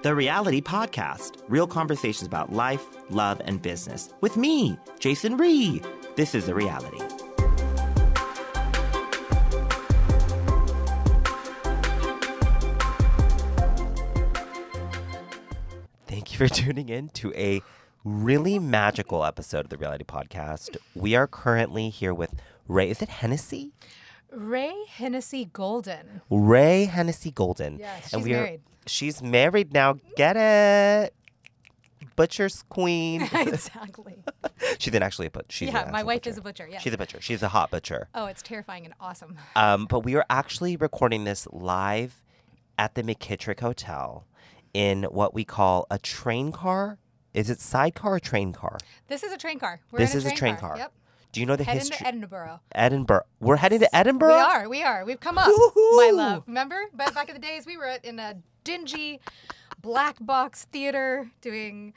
The Rheeality Podcast. Real conversations about life, love, and business. With me, Jason Rhee. This is The Rheeality. Thank you for tuning in to a really magical episode of The Rheeality Podcast. We are currently here with Rae. Is it Hennessee? Rae Hennessee-Golden. Rae Hennessee-Golden. Yes, she's married. She's married now. Get it? Butcher's queen. Exactly. She's an actually a butcher. Yeah, my wife is a butcher. Yes. She's a butcher. She's a hot butcher. Oh, it's terrifying and awesome. But we are actually recording this live at the McKittrick Hotel in what we call a train car. Is it sidecar or train car? This is a train car. This is a train car. Yep. Do you know the Heading history? to Edinburgh. Edinburgh. We're heading to Edinburgh? We are. We've come up, Woo-hoo! my love. Remember? But back in the days, we were in a dingy black box theater doing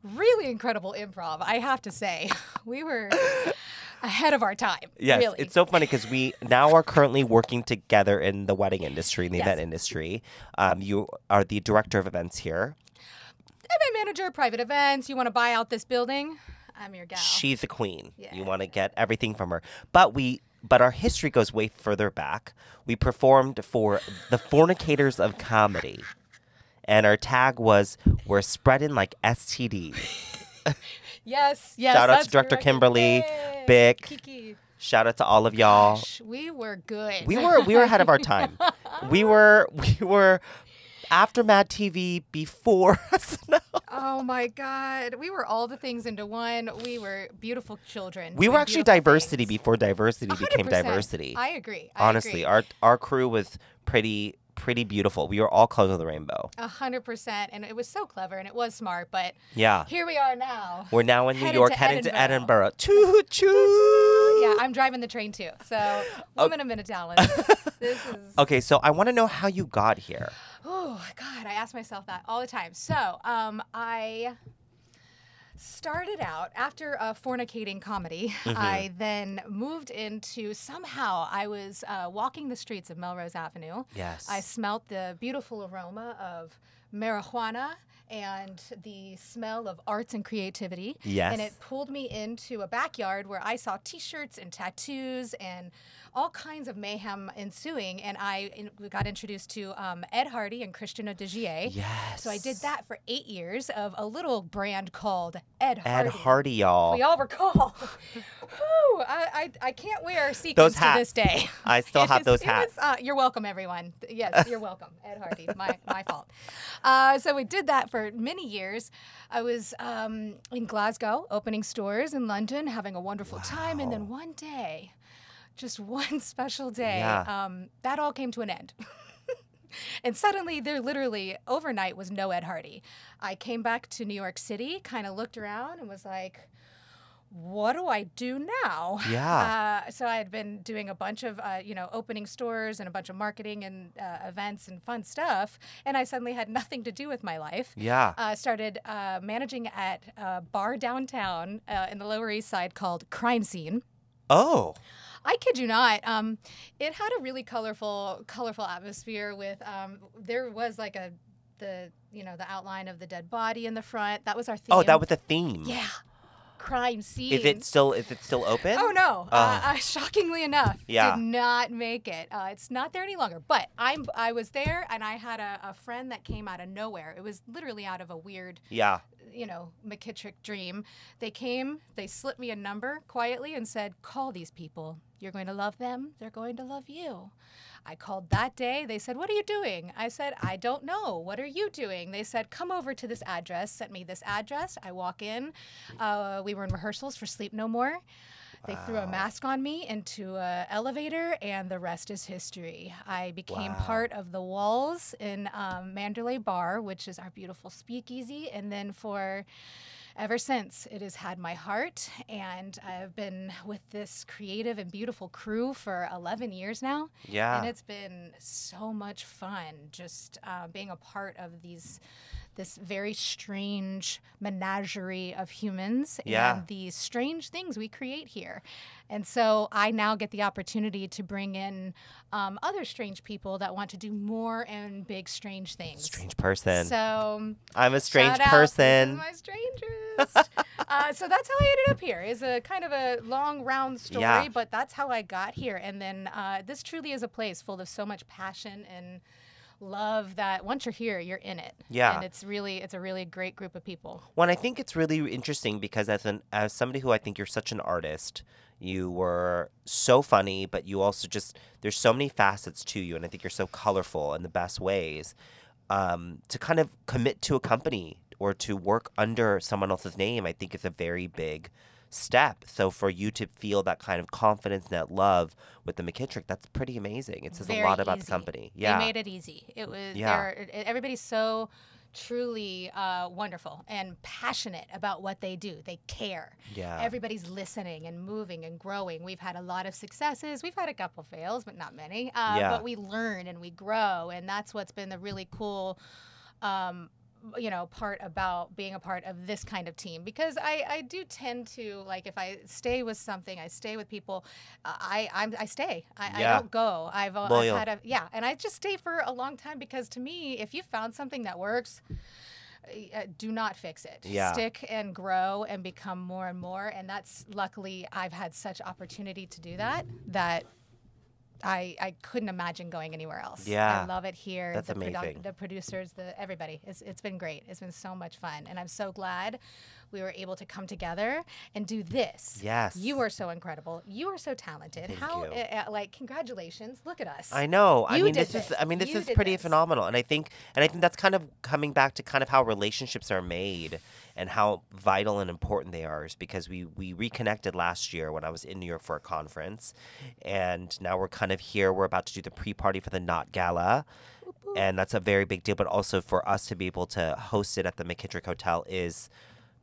really incredible improv, I have to say. We were ahead of our time. Yes, really. It's so funny because we now are currently working together in the wedding industry, in the Yes. event industry. You are the director of events here. Event manager, private events. You want to buy out this building? I'm your gal. She's a queen. Yeah. You want to get everything from her. But our history goes way further back. We performed for the Fornicators of Comedy. And our tag was, we're spreading like STDs. Yes. Shout out that's to Director correct. Kimberly, Yay. Bick. Kiki. Shout out to all of y'all. Gosh, we were good. We were ahead of our time. We were after Mad TV, before SNL. Oh my God. We were all the things into one. We were beautiful children. We were doing actually beautiful diversity things. before diversity became 100%. diversity. I agree. Honestly, our crew was pretty beautiful. We were all colors of the rainbow. 100%. And it was so clever and it was smart. But Yeah. here we are now. We're now in New Headed York, to heading to Edinburgh. Edinburgh. Choo choo. Yeah, I'm driving the train too. So, woman of many talents. This is. Okay, so I want to know how you got here. Oh, God. I ask myself that all the time. So, I started out after fornicating comedy. I then moved into somehow I was walking the streets of Melrose Avenue. Yes. I smelt the beautiful aroma of marijuana and the smell of arts and creativity. Yes. And it pulled me into a backyard where I saw T-shirts and tattoos and all kinds of mayhem ensuing. And we got introduced to Ed Hardy and Christian Audigier. Yes. So I did that for 8 years of a little brand called Ed Hardy. Ed Hardy, y'all. We all recall. Whew, I can't wear sequins to this day. I still have those hats. You're welcome, everyone. Yes, you're welcome. Ed Hardy, my fault. So we did that for many years. I was in Glasgow, opening stores in London, having a wonderful time. And then one day, just one special day, that all came to an end. And suddenly, there literally, overnight, was no Ed Hardy. I came back to New York City, kind of looked around and was like, what do I do now? Yeah. So I had been doing a bunch of, opening stores and a bunch of marketing and events and fun stuff. And I suddenly had nothing to do with my life. Yeah. Started managing at a bar downtown in the Lower East Side called Crime Scene. Oh. I kid you not. It had a really colorful atmosphere with, there was like the outline of the dead body in the front. That was our theme. Oh, that was the theme. Yeah. Crime scene. Is it still open? Oh no! Shockingly enough, Yeah. did not make it. It's not there any longer. But I was there, and I had a friend that came out of nowhere. It was literally out of a weird, McKittrick dream. They came, they slipped me a number quietly, and said, "Call these people. You're going to love them. They're going to love you." I called that day. They said, "What are you doing?" I said, "I don't know. What are you doing?" They said, "Come over to this address." Sent me this address. I walk in. We were in rehearsals for Sleep No More. They threw a mask on me into an elevator, and the rest is history. I became part of the Walls in Mandalay Bar, which is our beautiful speakeasy. And then ever since, it has had my heart, and I've been with this creative and beautiful crew for 11 years now. Yeah. And it's been so much fun just being a part of this this very strange menagerie of humans Yeah. and these strange things we create here. And so I now get the opportunity to bring in other strange people that want to do more and big strange things. Strange person. So I'm a strange shout out. person. This is my strangest. So that's how I ended up here. It's a kind of a long, round story, Yeah. but that's how I got here. And then this truly is a place full of so much passion and love that once you're here, you're in it. Yeah. And it's a really great group of people. Well, and I think it's really interesting because as somebody who I think you're such an artist, you were so funny, but you also there's so many facets to you, and I think you're so colorful in the best ways. To kind of commit to a company or to work under someone else's name, I think is a very big step. So for you to feel that kind of confidence and that love with the McKittrick, that's pretty amazing. It says a lot about the company. Yeah. They made it easy. It was everybody's so truly wonderful and passionate about what they do. They care. Yeah. Everybody's listening and moving and growing. We've had a lot of successes. We've had a couple fails, but not many. But we learn and we grow, and that's what's been the really cool part about being a part of this kind of team, because I do tend to, like, if I stay with something, I stay with people, I stay. I don't go. I've had and I just stay for a long time, because to me, if you found something that works, do not fix it. Yeah. Stick and grow and become more and more. And that's, luckily, I've had such opportunity to do that I couldn't imagine going anywhere else. Yeah. I love it here. That's amazing. The producers, everybody. It's been great. It's been so much fun. And I'm so glad we were able to come together and do this. Yes. You are so incredible. You are so talented. Thank you. Congratulations. Look at us. I know. This You is did pretty this. phenomenal. And I think that's kind of coming back to kind of how relationships are made and how vital and important they are, is because we reconnected last year when I was in New York for a conference, and now we're kind of here. We're about to do the pre-party for the Not Gala, and that's a very big deal. But also for us to be able to host it at the McKittrick Hotel is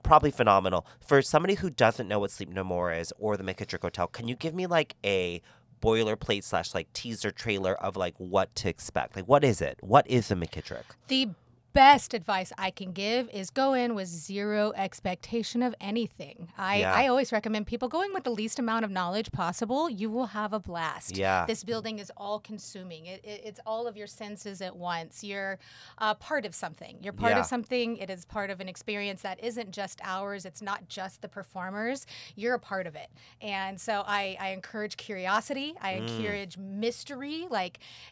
probably phenomenal. For somebody who doesn't know what Sleep No More is or the McKittrick Hotel, can you give me like a boilerplate / teaser trailer of like what to expect? Like, what is it? What is the McKittrick? The best advice I can give is go in with zero expectation of anything. I always recommend people going with the least amount of knowledge possible. You will have a blast. Yeah. This building is all consuming. It's all of your senses at once. You're part of something. You're part of something. It is part of an experience that isn't just ours. It's not just the performers. You're a part of it. And so I encourage curiosity. I encourage mystery.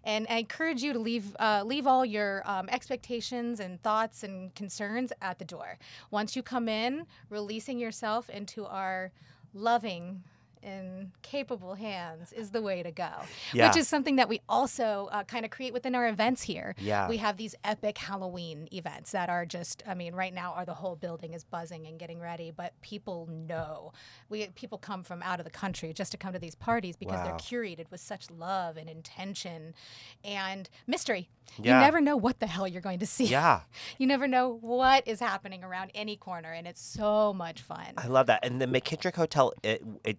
And I encourage you to leave all your expectations and thoughts and concerns at the door. Once you come in, releasing yourself into our loving and capable hands is the way to go, which is something that we also kind of create within our events here. Yeah. We have these epic Halloween events that are just, right now the whole building is buzzing and getting ready, but people know. People come from out of the country just to come to these parties because they're curated with such love and intention and mystery. Yeah. You never know what the hell you're going to see. Yeah. You never know what is happening around any corner, and it's so much fun. I love that. And the McKittrick Hotel,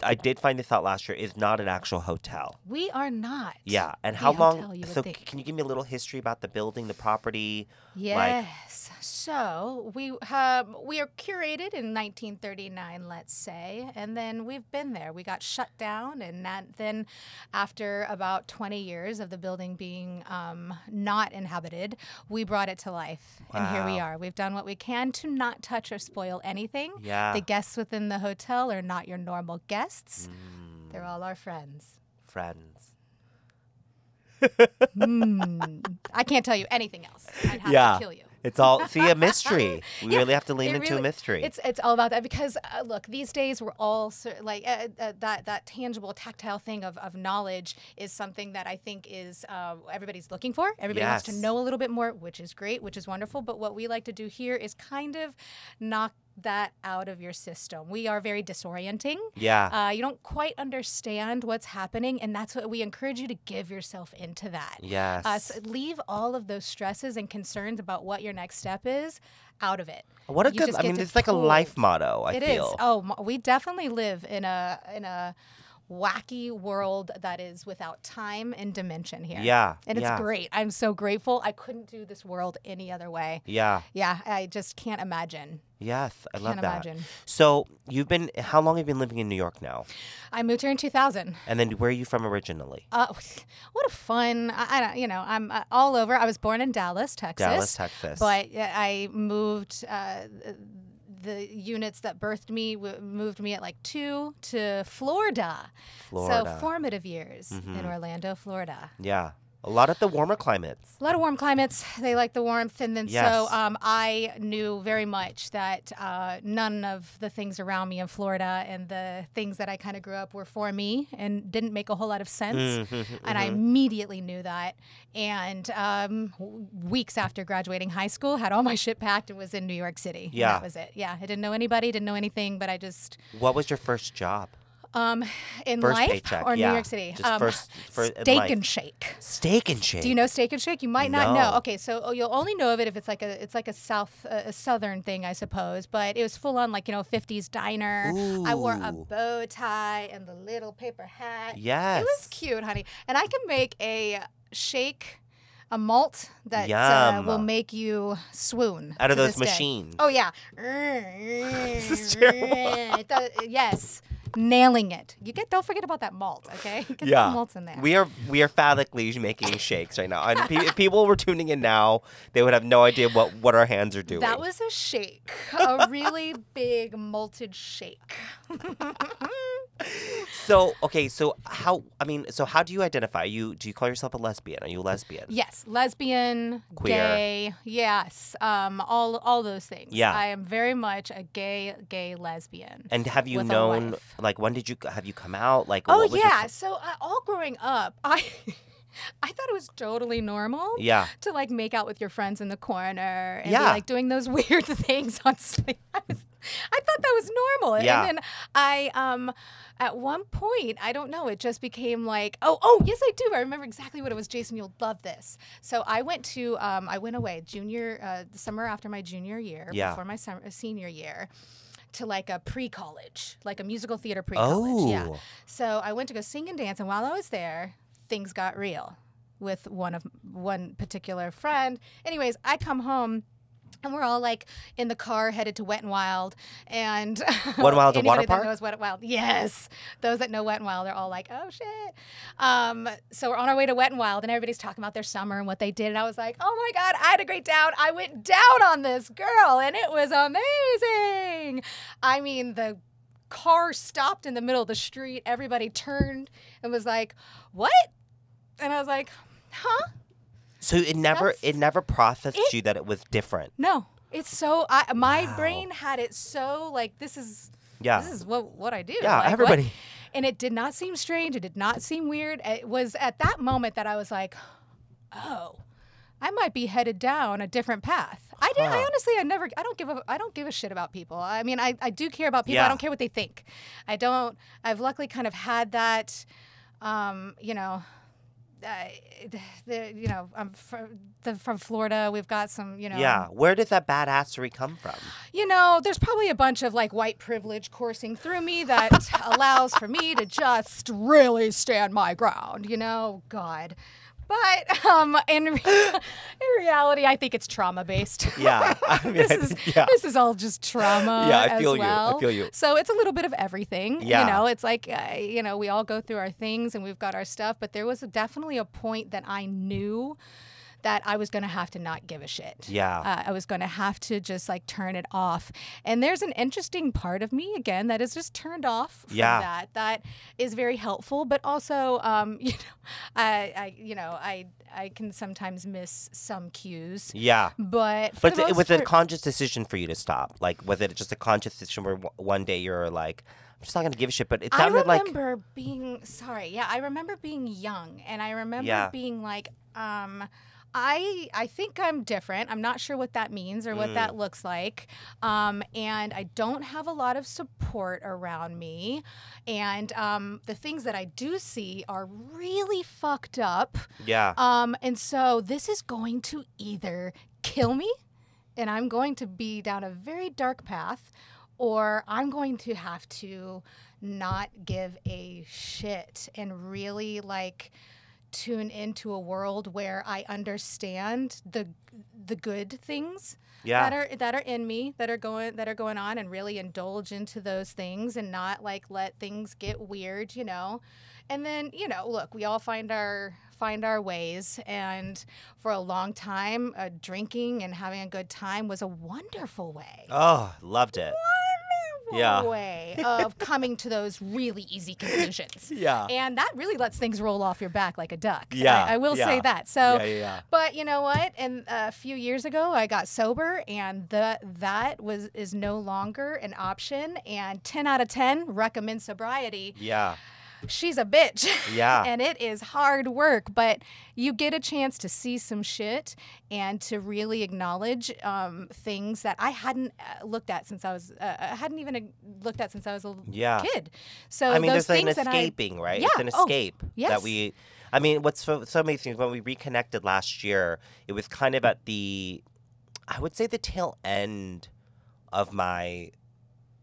I did find this out last year, is not an actual hotel. We are not. Yeah. And how long? So can you give me a little history about the building, the property? Yes. So we are curated in 1939, let's say, and then we've been there. We got shut down, and then after about 20 years of the building being not inhabited, we brought it to life. Wow. And here we are. We've done what we can to not touch or spoil anything. Yeah. The guests within the hotel are not your normal guests. They're all our friends. I can't tell you anything else. I'd have to kill you. It's all, a mystery. We really have to lean into a mystery. It's all about that because, look, these days we're all that tangible, tactile thing of knowledge is something that I think is everybody's looking for. Everybody wants to know a little bit more, which is great, which is wonderful. But what we like to do here is kind of knock that out of your system. We are very disorienting. Yeah. You don't quite understand what's happening, and that's what we encourage you to give yourself into that. Yes. So leave all of those stresses and concerns about what your next step is out of it. What a good, it's like a life motto, I feel. It is. Oh, we definitely live in a wacky world that is without time and dimension here. Yeah. And it's great. I'm so grateful. I couldn't do this world any other way. Yeah. Yeah. I just can't imagine. Yes, I love Can't that. imagine. So how long have you been living in New York now? I moved here in 2000. And then where are you from originally? What a fun, I'm all over. I was born in Dallas, Texas. But I moved, the units that birthed me moved me at like 2 to Florida. So formative years in Orlando, Florida. Yeah. A lot of the warmer climates. A lot of warm climates. They like the warmth. And then so I knew very much that none of the things around me in Florida and the things that I kind of grew up were for me and didn't make a whole lot of sense. And I immediately knew that. And weeks after graduating high school, had all my shit packed and was in New York City. Yeah. And that was it. Yeah. I didn't know anybody, didn't know anything, but I just... What was your first job? In first life paycheck, or New York City? Just Steak and Shake. Steak and Shake. Do you know Steak and Shake? You might not know. Okay, so you'll only know of it if it's like a southern thing, I suppose. But it was full on 50s diner. Ooh. I wore a bow tie and the little paper hat. Yes, it was cute, honey. And I can make a shake. A malt that will make you swoon. Out of those machines. Oh, yeah. This is terrible. Yes. Nailing it. Don't forget about that malt, okay? Get the malts in there. We are phallically making shakes right now. And if people were tuning in now, they would have no idea what our hands are doing. That was a shake. A really big malted shake. So how do you identify? Do you call yourself a lesbian? Are you a lesbian? Yes, lesbian, queer, gay, yes, all those things. Yeah, I am very much a gay lesbian. And have you known, when have you come out? So all growing up, I thought it was totally normal to make out with your friends in the corner and be doing those weird things on sleep. I thought that was normal. Yeah. And then I at one point, I don't know, it just became oh yes I do. I remember exactly what it was. Jason, you'll love this. So I went away the summer after my junior year, before my senior year, to a pre-college, a musical theater pre-college. Oh. Yeah. So I went to go sing and dance, and while I was there, things got real with one particular friend. Anyways, I come home and we're all in the car headed to Wet n Wild, and Wet n Wild's a water park? That knows Wet n Wild, yes. Those that know Wet n Wild, they're all like, oh shit. So we're on our way to Wet n Wild, and everybody's talking about their summer and what they did, and I was like, oh my God, I had a great down. I went down on this girl, and it was amazing. I mean, the car stopped in the middle of the street. Everybody turned and was like, what? And I was like, huh? So it never processed you that it was different. No, it's so my brain had it so this is what I do. Yeah, everybody. What? And it did not seem strange. It did not seem weird. It was at that moment that I was like, oh, I might be headed down a different path. I honestly, I don't give a shit about people. I mean, I do care about people. I don't care what they think. I've luckily kind of had that, I'm from Florida. We've got some, Yeah. Where did that badassery come from? There's probably a bunch of white privilege coursing through me that allows for me to just really stand my ground. God. But in reality, I think it's trauma based. Yeah, this is all just trauma. Yeah, I feel you. So it's a little bit of everything. Yeah. It's we all go through our things and we've got our stuff. But there was definitely a point that I knew that I was going to have to not give a shit. Yeah. I was going to have to just turn it off. And there's an interesting part of me, again, that is just turned off from that. That is very helpful, but also, I can sometimes miss some cues. Yeah. But was it a conscious decision for you to stop? Was it just a conscious decision where one day you're like, I'm just not going to give a shit, but it sounded I remember being young, and I remember being like, I think I'm different. I'm not sure what that means or what that looks like. And I don't have a lot of support around me. And the things that I do see are really fucked up. Yeah. And so this is going to either kill me, and I'm going to be down a very dark path, or I'm going to have to not give a shit and really like tune into a world where I understand the good things that are in me, that are going on, and really indulge into those things and not like let things get weird, you know. And then, you know, look, we all find our ways, and for a long time, drinking and having a good time was a wonderful way. Oh, loved it. Way of coming to those really easy conclusions. And that really lets things roll off your back like a duck. I will say that. So, but you know what? And a few years ago, I got sober, and that is no longer an option. And 10 out of 10 recommend sobriety. She's a bitch. And it is hard work, but you get a chance to see some shit and to really acknowledge things that I hadn't looked at since I was looked at since I was a kid. So I mean, those there's an things escaping, right? It's an escape that we. I mean, what's so amazing when we reconnected last year, it was kind of at the, I would say, the tail end of my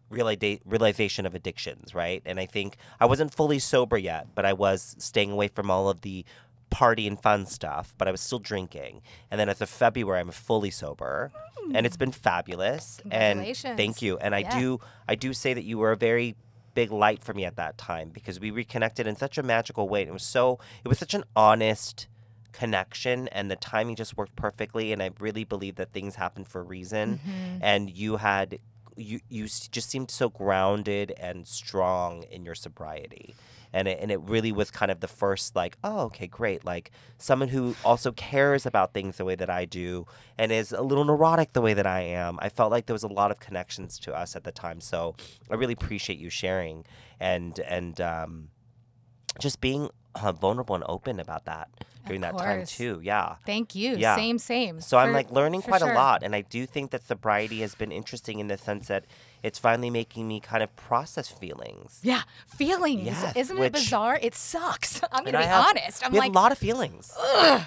realization of addictions, right? And I think I wasn't fully sober yet, but I was staying away from all of the party and fun stuff, but I was still drinking. And then as of February, I'm fully sober, and it's been fabulous. Congratulations. And thank you. And I do say that you were a very big light for me at that time, because we reconnected in such a magical way. It was such an honest connection, and the timing just worked perfectly. And I really believe that things happen for a reason. And you just seemed so grounded and strong in your sobriety. And it really was kind of the first, like, oh, okay, great. Like, someone who also cares about things the way that I do and is a little neurotic the way that I am. I felt like there was a lot of connections to us at the time. So I really appreciate you sharing and just being vulnerable and open about that during that time too. Thank you. Same. So I'm like learning quite a lot, and I do think that sobriety has been interesting in the sense that it's finally making me kind of process feelings. Feelings. Yes, Isn't it bizarre? It sucks. I'm going to be honest. We have a lot of feelings. I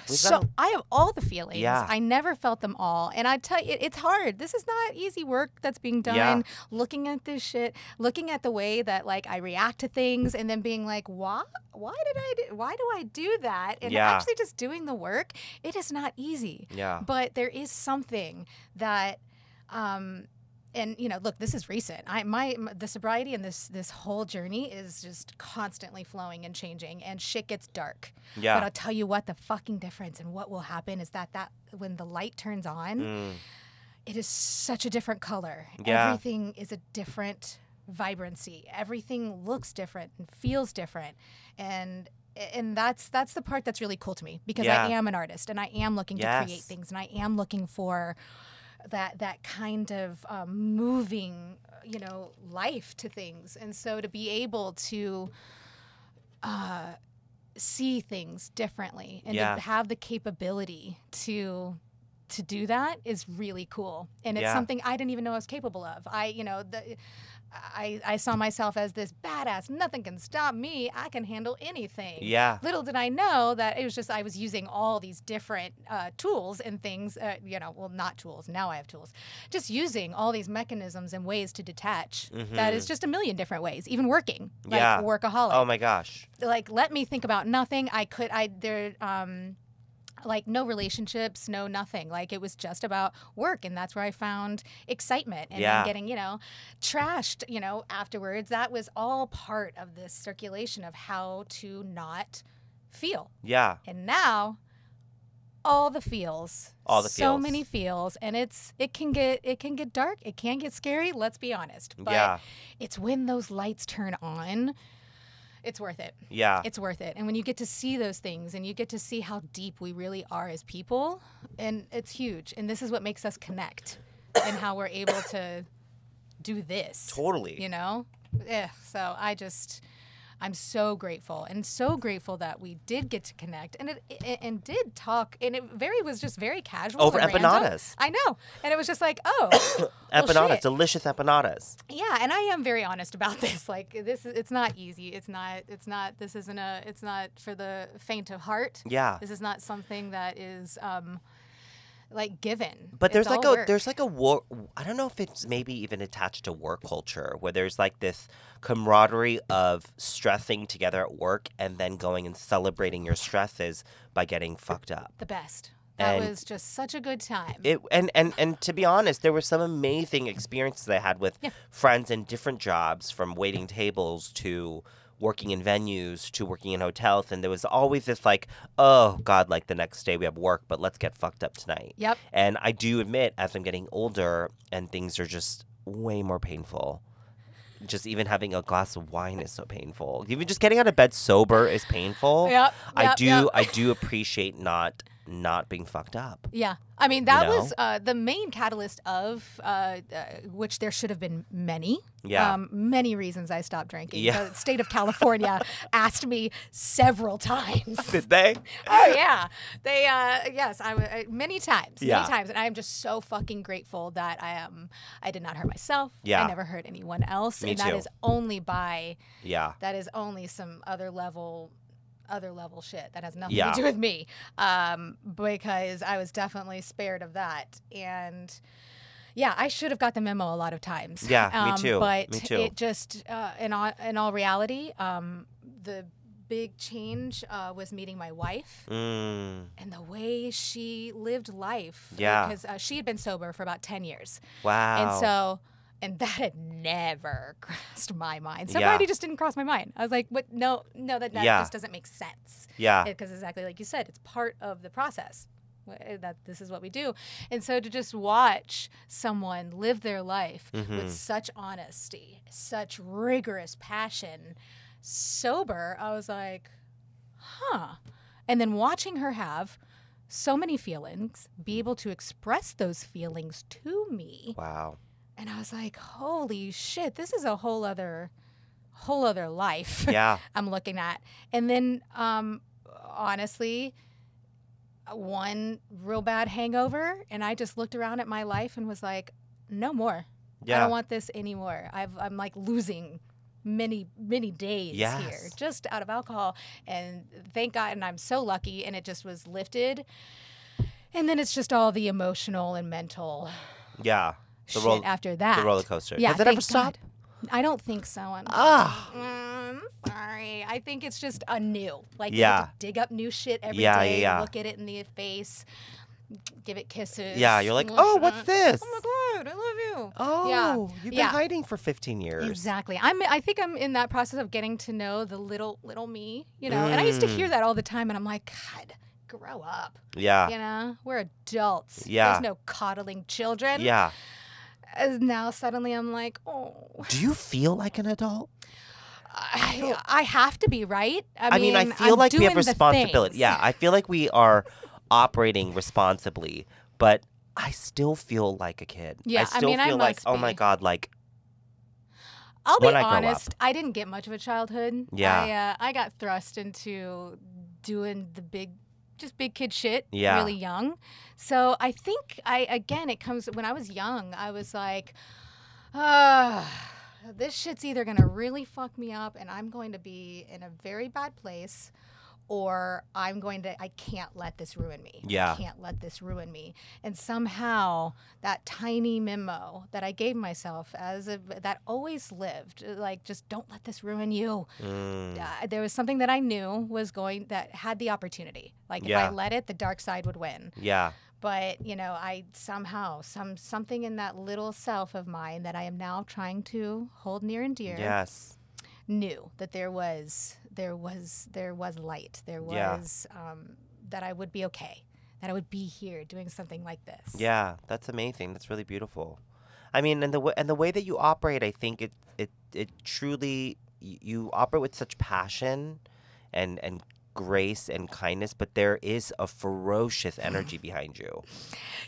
have all the feelings. I never felt them all. And I tell you, it's hard. This is not easy work that's being done. Looking at this shit, looking at the way that like I react to things, and then being like, why do I do that? And actually just doing the work. It is not easy. But there is something that and you know, look, this is recent. The sobriety and this whole journey is just constantly flowing and changing, and shit gets dark. But I'll tell you what, the fucking difference and what will happen is that when the light turns on, it is such a different color. Everything is a different vibrancy. Everything looks different and feels different, and that's the part that's really cool to me, because I am an artist, and I am looking to create things, and I am looking for that kind of moving, you know, life to things. And so to be able to see things differently and to have the capability to do that is really cool. And it's something I didn't even know I was capable of. I saw myself as this badass. Nothing can stop me. I can handle anything. Little did I know that it was just I was using all these different tools and things. Well, not tools. Now I have tools. Just using all these mechanisms and ways to detach. That is just a million different ways. Even working, like workaholic. Oh my gosh. Like, let me think about nothing. Like, no relationships, no nothing. Like, it was just about work, and that's where I found excitement. And then getting, trashed, afterwards. That was all part of this circulation of how to not feel. And now, all the feels. So many feels, and it can get dark. It can get scary. Let's be honest. But it's when those lights turn on. It's worth it. It's worth it. And when you get to see those things, and you get to see how deep we really are as people, and it's huge. And this is what makes us connect, and how we're able to do this. Totally. So I'm so grateful, and so grateful that we did get to connect, and did talk, and it was just very casual over and empanadas. I know, and it was just like, empanadas, delicious empanadas. Yeah, and I am very honest about this. Like, it's not easy. It's not for the faint of heart. Yeah, this is not something that is like given. But It's all work. there's like a war. I don't know if it's maybe even attached to work culture where there's like this camaraderie of stressing together at work and then going and celebrating your stresses by getting fucked up. The best. That was just such a good time. And to be honest, there were some amazing experiences I had with friends in different jobs, from waiting tables to working in venues to working in hotels. And there was always this like, oh, God, like the next day we have work, but let's get fucked up tonight. Yep. And I do admit, as I'm getting older and things are just way more painful, just even having a glass of wine is so painful. Even just getting out of bed sober is painful. Yep. I do appreciate not being fucked up. Yeah. I mean, that was the main catalyst of which there should have been many. Yeah. Many reasons I stopped drinking. Yeah. The state of California asked me several times. Did they? Oh, yeah. They, yes, many times. Yeah. Many times. And I am just so fucking grateful that I did not hurt myself. Yeah. I never hurt anyone else. Me and too. that is only that is only some other level shit that has nothing Yeah. to do with me, because I was definitely spared of that. And yeah, I should have got the memo a lot of times. Yeah, me too. But Me too. it just, in all reality, the big change was meeting my wife and the way she lived life. Yeah. Because she had been sober for about 10 years. Wow. And that had never crossed my mind. Sobriety just didn't cross my mind. I was like, "What? No, that just doesn't make sense." Yeah. Because exactly like you said, it's part of the process. That this is what we do. And so to just watch someone live their life with such honesty, such rigorous passion, sober, I was like, huh. And then watching her have so many feelings, be able to express those feelings to me. Wow. And I was like, holy shit, this is a whole other life. Yeah. I'm looking at. And then, honestly, one real bad hangover, and I just looked around at my life and was like, no more. Yeah. I don't want this anymore. I'm like losing many days here just out of alcohol. And thank God, and I'm so lucky, and it just was lifted. And then it's just all the emotional and mental shit after that. The roller coaster. Yeah, Does it ever stop? I don't think so. I'm sorry. I think it's just anew. Like you have to dig up new shit every day, look at it in the face, give it kisses. Yeah, you're like, oh, what's this? Oh my God, I love you. Oh, you've been hiding for 15 years. Exactly. I think I'm in that process of getting to know the little me, you know. And I used to hear that all the time, and I'm like, God, grow up. Yeah. You know, we're adults. Yeah. There's no coddling children. Yeah. Now suddenly I'm like, oh. Do you feel like an adult? I have to be, right? I mean, I feel like we have responsibility. Yeah, I feel like we are operating responsibly, but I still feel like a kid. Yeah, I still feel like, oh my God, like. I'll be honest, I didn't get much of a childhood. Yeah. I got thrust into doing the big kid shit Yeah. really young. So I think it comes when I was young, I was like, this shit's either going to really fuck me up and I'm going to be in a very bad place, or I can't let this ruin me. Yeah. I can't let this ruin me. And somehow that tiny memo that I gave myself that always lived, like, just don't let this ruin you. There was something that I knew that had the opportunity. Like, if I let it, the dark side would win. Yeah. But, you know, I somehow, something in that little self of mine that I am now trying to hold near and dear. Yes. Knew that there was light. There was that I would be okay. That I would be here doing something like this. Yeah, that's amazing. That's really beautiful. I mean, and the way that you operate, I think it truly, you operate with such passion and grace and kindness, but there is a ferocious energy behind you.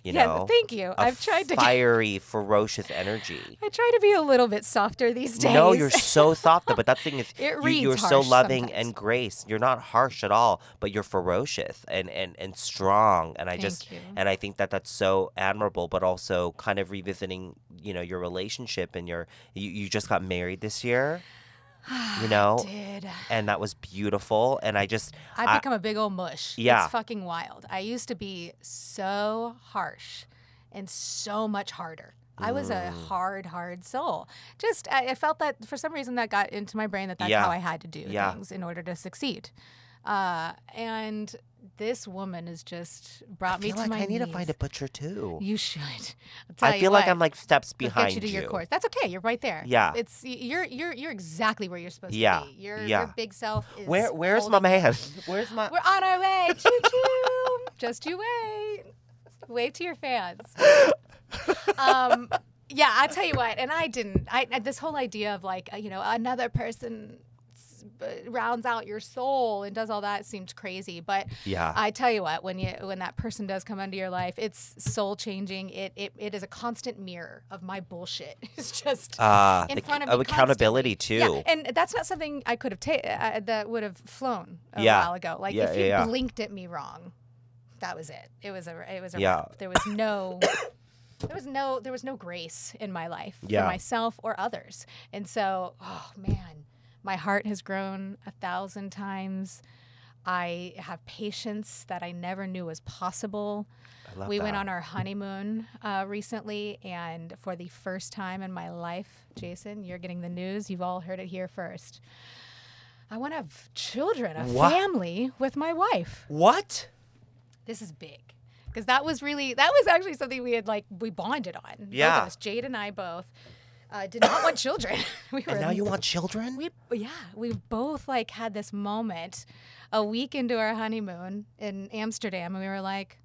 You know? Thank you. I've tried to fiery, ferocious energy. I try to be a little bit softer these days. No, you're so soft, but that thing is, you're so loving sometimes. and grace. You're not harsh at all, but you're ferocious and strong. And I think that that's so admirable, but also kind of revisiting, you know, your relationship and you just got married this year. you know? I did. And that was beautiful. And I've become a big old mush. Yeah. It's fucking wild. I used to be so harsh and so much harder. I was a hard soul. I felt that for some reason that got into my brain that's how I had to do things in order to succeed. And this woman has just brought me to my knees. I need to find a butcher too. You should. I feel like I'm like steps behind you. Get you to your course. That's okay. You're right there. Yeah. You're exactly where you're supposed to be. Your big self is. Where's my man? We're on our way. Choo choo. Just you wait. Wave to your fans. Yeah, I'll tell you what. And this whole idea of like, another person rounds out your soul and does all that seemed crazy. But I tell you what, when that person does come into your life, it's soul changing. It is a constant mirror of my bullshit. It's just in front of me accountability constantly. too. Yeah, and that's not something I could have that would have flown a while ago. Like if you blinked at me wrong, that was it. It was a wrap. There was no grace in my life for myself or others. And so, oh man, my heart has grown 1,000 times. I have patience that I never knew was possible. We went on our honeymoon recently, and for the first time in my life, Jason, you're getting the news. You've all heard it here first. I want to have children, family with my wife. What? This is big. Because that was actually something we bonded on. Yeah. Both of us, Jade and I both did not want children. And now you want children? We both had this moment a week into our honeymoon in Amsterdam, and we were like,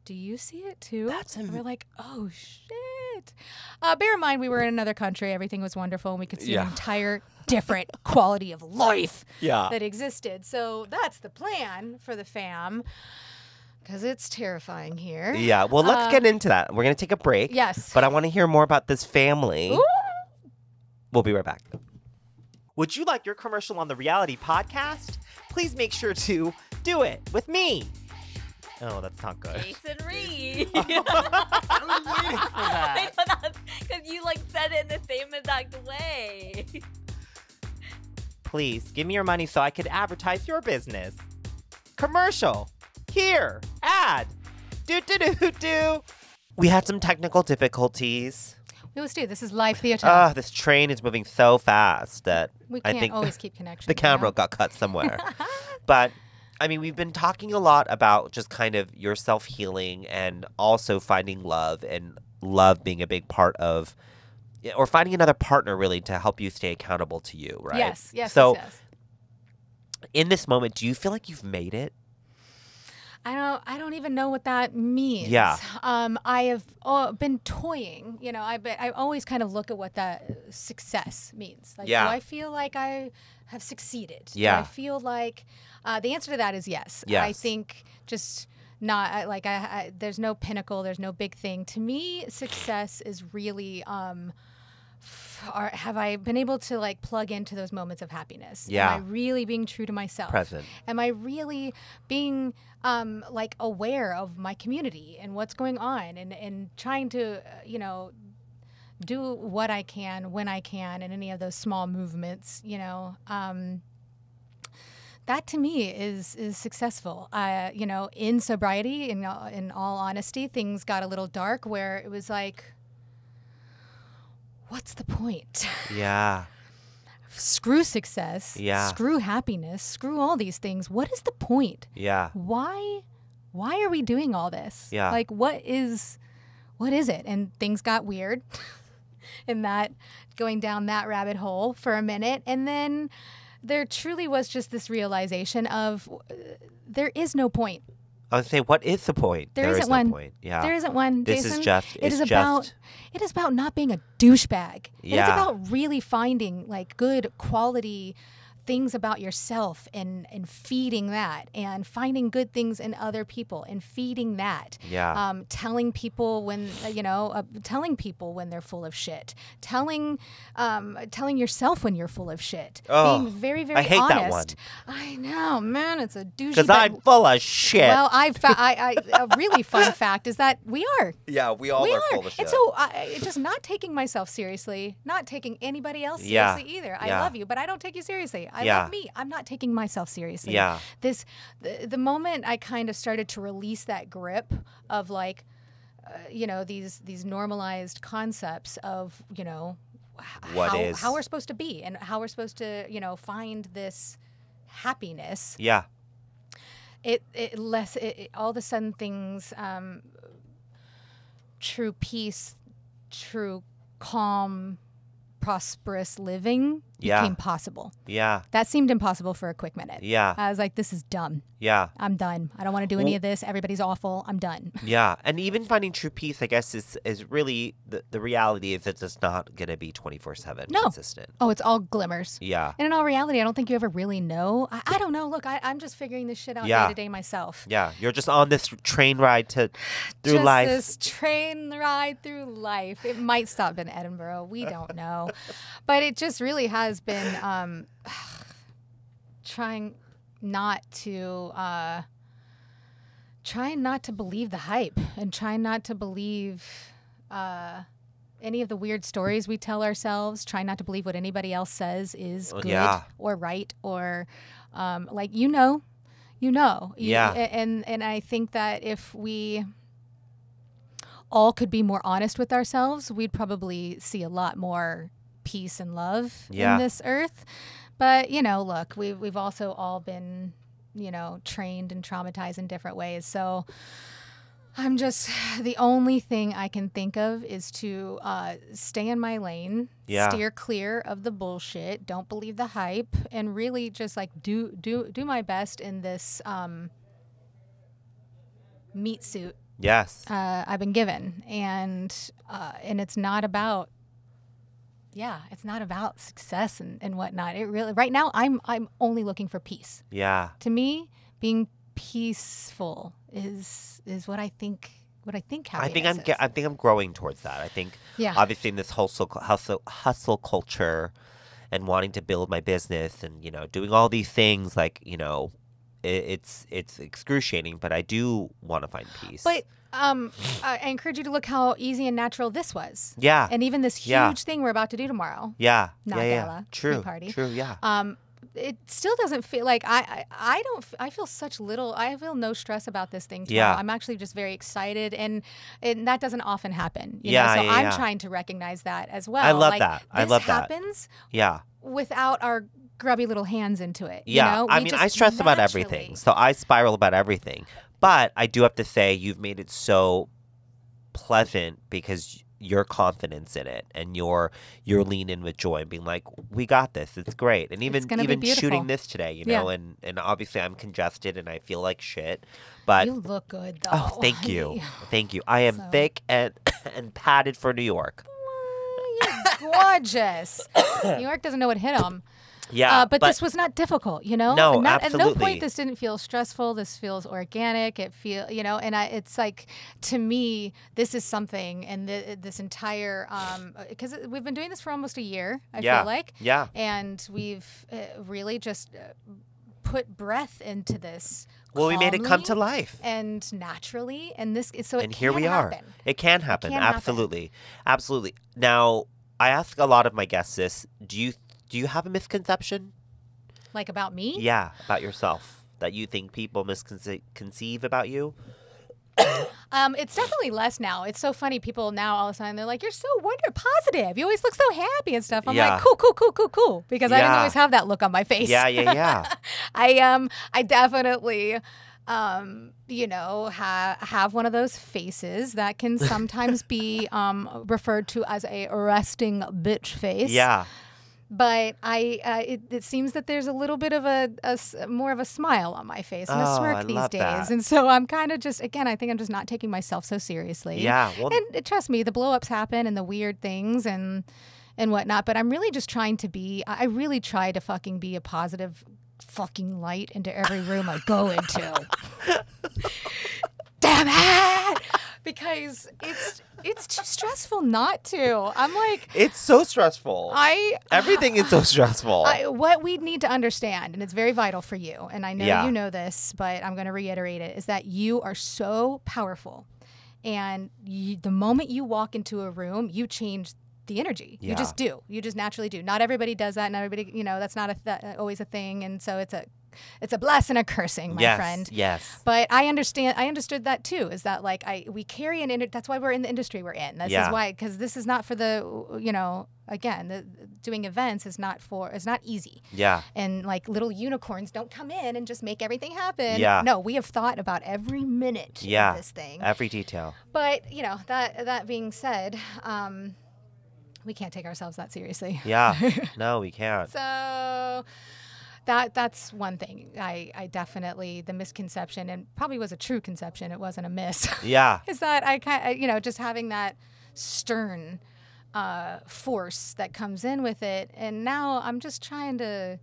do you see it too? And we're like, oh shit. Bear in mind, we were in another country. Everything was wonderful, and we could see an entire different quality of life that existed. So that's the plan for the fam. Because it's terrifying here. Yeah, well, let's get into that. We're going to take a break. Yes. But I want to hear more about this family. Ooh. We'll be right back. Would you like your commercial on the Rheeality podcast? Please make sure to do it with me. Oh, that's not good. Jason Reed. I was waiting for that. Because you said it in the same exact way. Please, give me your money so I could advertise your business. Commercial. Here, ad. Do. We had some technical difficulties. We always do. This is live theater. This train is moving so fast that I think always keep connection. The camera got cut somewhere. But, I mean, we've been talking a lot about just kind of your self-healing and also finding love, and love being a big part of, or finding another partner really to help you stay accountable to you, right? Yes. So, yes. In this moment, do you feel like you've made it? I don't even know what that means. Yeah. I have been toying. I always kind of look at what that success means. Do I feel like I have succeeded? Yeah. Do I feel like the answer to that is yes. Yes. I think just not there's no pinnacle. There's no big thing. To me, success is really have I been able to plug into those moments of happiness? Yeah. Am I really being true to myself? Present. Am I really being aware of my community and what's going on, and trying to do what I can when I can in any of those small movements? That to me is successful. In sobriety, in all honesty, things got a little dark where it was like, what's the point? Yeah. Screw success. Yeah. Screw happiness. Screw all these things. What is the point? Yeah. Why are we doing all this? Yeah. What is it? And things got weird in that, going down that rabbit hole for a minute. And then there truly was just this realization of there is no point. I would say, what is the point? There isn't one. No point. Yeah. There isn't one, This Jason. It is about not being a douchebag. Yeah. It is about really finding good quality things about yourself and feeding that, and finding good things in other people and feeding that. Yeah. Telling people when, telling people when they're full of shit. Telling yourself when you're full of shit. Oh, being very, very I hate honest. that one. I know, man, it's a douchey. Because I'm full of shit. Well, a really fun fact is that we are. Yeah, we all are full of shit. And so just not taking myself seriously, not taking anybody else seriously either. I love you, but I don't take you seriously. I love me. I'm not taking myself seriously. Yeah. The moment I kind of started to release that grip of like, these normalized concepts of, how we're supposed to be and how we're supposed to, find this happiness. Yeah. It all of a sudden things, true peace, true calm, prosperous living became possible. Yeah. That seemed impossible for a quick minute. Yeah. I was like, this is dumb. Yeah. I'm done. I don't want to do any of this. Everybody's awful. I'm done. Yeah. And even finding true peace, I guess, is really the reality is that it's not going to be 24/7 consistent. Oh, it's all glimmers. Yeah. And in all reality, I don't think you ever really know. I don't know. Look, I'm just figuring this shit out day to day myself. Yeah. You're just on this train ride through life. This train ride through life. It might stop in Edinburgh. We don't know. But it just really has been trying not to believe the hype and trying not to believe any of the weird stories we tell ourselves, trying not to believe what anybody else says is good or right or Yeah. And I think that if we all could be more honest with ourselves, we'd probably see a lot more peace and love in this earth. But, look, we've also all been, trained and traumatized in different ways. So I'm just, the only thing I can think of is to stay in my lane, steer clear of the bullshit, don't believe the hype, and really just like do my best in this meat suit. Yes. I've been given. And it's not about, it's not about success and whatnot. It really, right now, I'm only looking for peace. Yeah. To me, being peaceful is what I think. What I think happiness is. I think I'm growing towards that. I think obviously in this hustle culture, and wanting to build my business and doing all these things like it's excruciating, but I do want to find peace. But I encourage you to look how easy and natural this was. Yeah. And even this huge thing we're about to do tomorrow. Yeah. Not Gala Pre Party. True. Yeah. It still doesn't feel like I feel such little. I feel no stress about this thing tomorrow. Yeah. I'm actually just very excited, and that doesn't often happen. So yeah. I'm trying to recognize that as well. I love that. I love that. This happens. Yeah. Without our grubby little hands into it. Yeah. I mean, I stress about everything, so I spiral about everything. But I do have to say, you've made it so pleasant because your confidence in it and your lean in with joy and being like, we got this, it's great. And even shooting this today, and obviously I'm congested and I feel like shit, but you look good though. Oh, thank you. I am thick and padded for New York. You're gorgeous. New York doesn't know what hit them. Yeah, but this was not difficult, No, absolutely. At no point this didn't feel stressful. This feels organic. It and it's like, to me, this is something, and this entire, because we've been doing this for almost a year, I feel like. Yeah. And we've really just put breath into this. Well, we made it come to life. And naturally, and here we are. It can happen. Absolutely. Absolutely. Now, I ask a lot of my guests this. Do you have a misconception? Like about me? Yeah, about yourself. That you think people misconceive about you? It's definitely less now. It's so funny. People now all of a sudden they're like, "You're so positive. You always look so happy and stuff." I'm like, cool. Because I didn't always have that look on my face. Yeah. I definitely have one of those faces that can sometimes be referred to as a resting bitch face. Yeah. But it seems that there's a little bit of a more of a smile on my face and a smirk these days. That. And so I'm kind of just, again, I think I'm just not taking myself so seriously. Yeah. Well, and trust me, the blow-ups happen and the weird things. And and whatnot. But I'm really just trying to be, I really try to fucking be a positive fucking light into every room I go into. Damn it! Because it's too stressful not to. I'm like, it's so stressful. Everything is so stressful. What we need to understand, and it's very vital for you, and I know you know this, but I'm going to reiterate it, is that you are so powerful. And the moment you walk into a room, you change the energy. You just do. You just naturally do. Not everybody does that. Not everybody, that's not always a thing. And so it's a blessing and a cursing, my friend. Yes. But I understood that too. Is that like we carry an that's why we're in the industry we're in. This is why, because this is not for the again, doing events is not easy. Yeah. And like little unicorns don't come in and just make everything happen. Yeah. No, we have thought about every minute of this thing. Every detail. But that being said, we can't take ourselves that seriously. Yeah. No, we can't. So that's one thing. I definitely, the misconception, and probably was a true conception, it wasn't a miss. Yeah. Is that I kind of, just having that stern force that comes in with it. And now I'm just trying to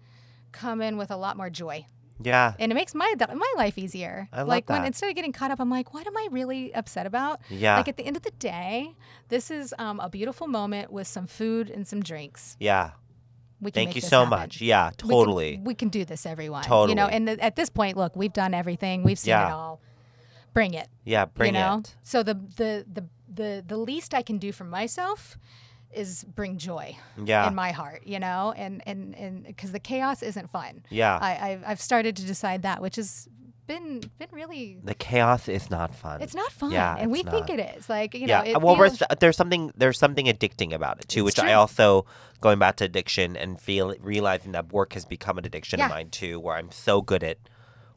come in with a lot more joy. Yeah. And it makes my life easier. I love that. When instead of getting caught up, I'm like, what am I really upset about? Yeah. Like at the end of the day, this is a beautiful moment with some food and some drinks. Yeah. Thank you so much. Yeah, totally. We can do this, everyone. Totally. And at this point, look, we've done everything. We've seen it all. Bring it. Yeah, bring it. So the least I can do for myself is bring joy in my heart, and because the chaos isn't fun. Yeah. I've started to decide that, which has been really, the chaos is not fun. It's not fun. Yeah, and we think it is. Like, well, there's something addicting about it too, which I also, going back to addiction and realizing that work has become an addiction of mine too, where I'm so good at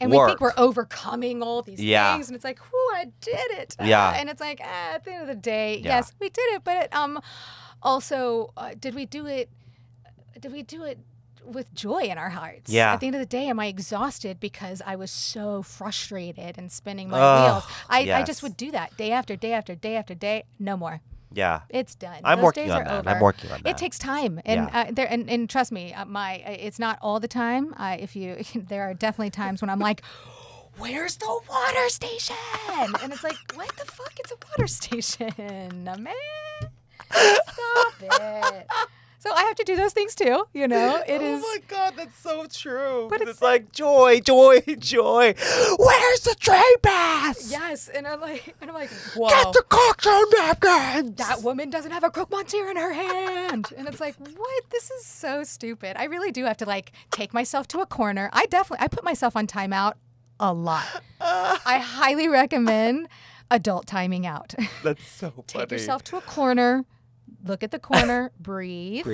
and work. We think we're overcoming all these things, and it's like, whoo, I did it. Yeah. And it's like, at the end of the day, yes, we did it, but also, did we do it with joy in our hearts? Yeah. At the end of the day, am I exhausted because I was so frustrated and spinning my wheels? I just would do that day after day after day after day. No more. Yeah. It's done. I'm working on that. It takes time. And and trust me, it's not all the time. There are definitely times when I'm like, where's the water station? And it's like, what the fuck? It's a water station, man. Stop it. So I have to do those things too, It is. Oh my God, that's so true. But it's like joy, joy, joy. Where's the tray pass? Yes, and I'm like, whoa. Get the cocktail napkins. That woman doesn't have a croque monsieur in her hand, and it's like, what? This is so stupid. I really do have to take myself to a corner. I put myself on timeout a lot. I highly recommend adult timing out. That's so funny. Take yourself to a corner. Look at the corner, breathe.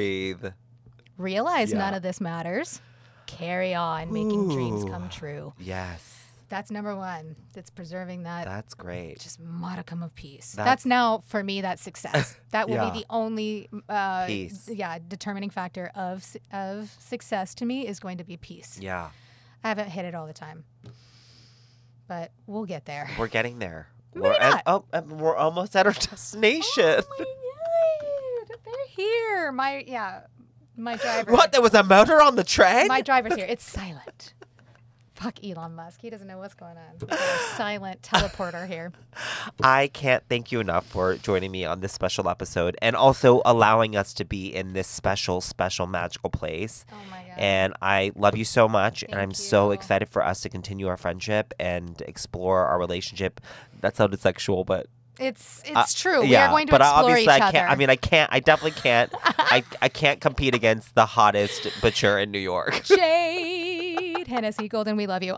Realize none of this matters. Carry on, making dreams come true. Yes. That's number one. That's preserving that. That's great. Just modicum of peace. That's now, for me, that's success. That will be the only peace. Determining factor of success to me is going to be peace. Yeah. I haven't hit it all the time. But we'll get there. We're getting there. Maybe not. We're almost at our destination. Oh my God. They're here. My driver. What? There was a motor on the train? My driver's here. It's silent. Fuck Elon Musk. He doesn't know what's going on. We've got a silent teleporter here. I can't thank you enough for joining me on this special episode and also allowing us to be in this special, special, magical place. Oh my God. And I love you so much. And I'm so excited for us to continue our friendship and explore our relationship. That sounded sexual, but it's true. We are going to explore each other. I definitely can't. I can't compete against the hottest butcher in New York. Rae Hennessee-Golden, we love you.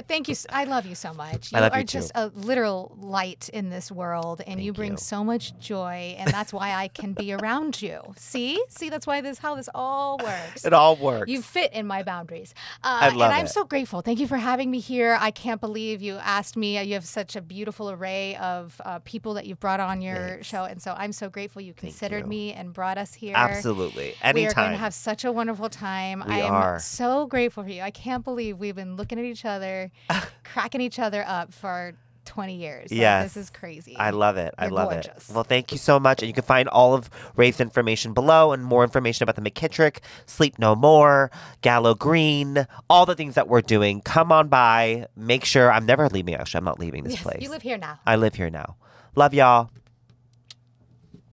Thank you. I love you so much. You are just a literal light in this world, and you bring so much joy, and that's why I can be around you. See, that's why how this all works. It all works. You fit in my boundaries. I love it. And I'm so grateful. Thank you for having me here. I can't believe you asked me. You have such a beautiful array of people that you've brought on your show, and so I'm so grateful you considered me and brought us here. Absolutely. Anytime. We are going to have such a wonderful time. I am so grateful for you. I can't believe we've been looking at each other, cracking each other up for 20 years. Yes. This is crazy. I love it. I love gorgeous. it. Well, thank you so much. And you can find all of Rae's information below and more information about the McKittrick, Sleep No More, Gala Green, all the things that we're doing. Come on by. Make sure. I'm never leaving, actually. I'm not leaving this place. You live here now. I live here now. Love y'all.